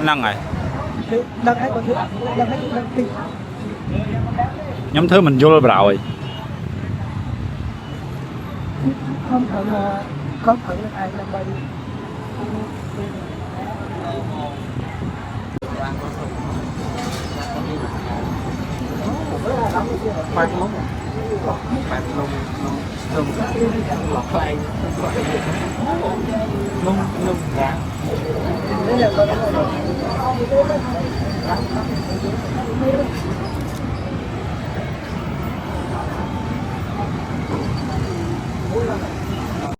năng này đang hết đang kinh nhóm thứ mình vô rồi không phải là có phải là ai làm bay khoan lắm bạn lông lông lọt lại lông lông ra đây là con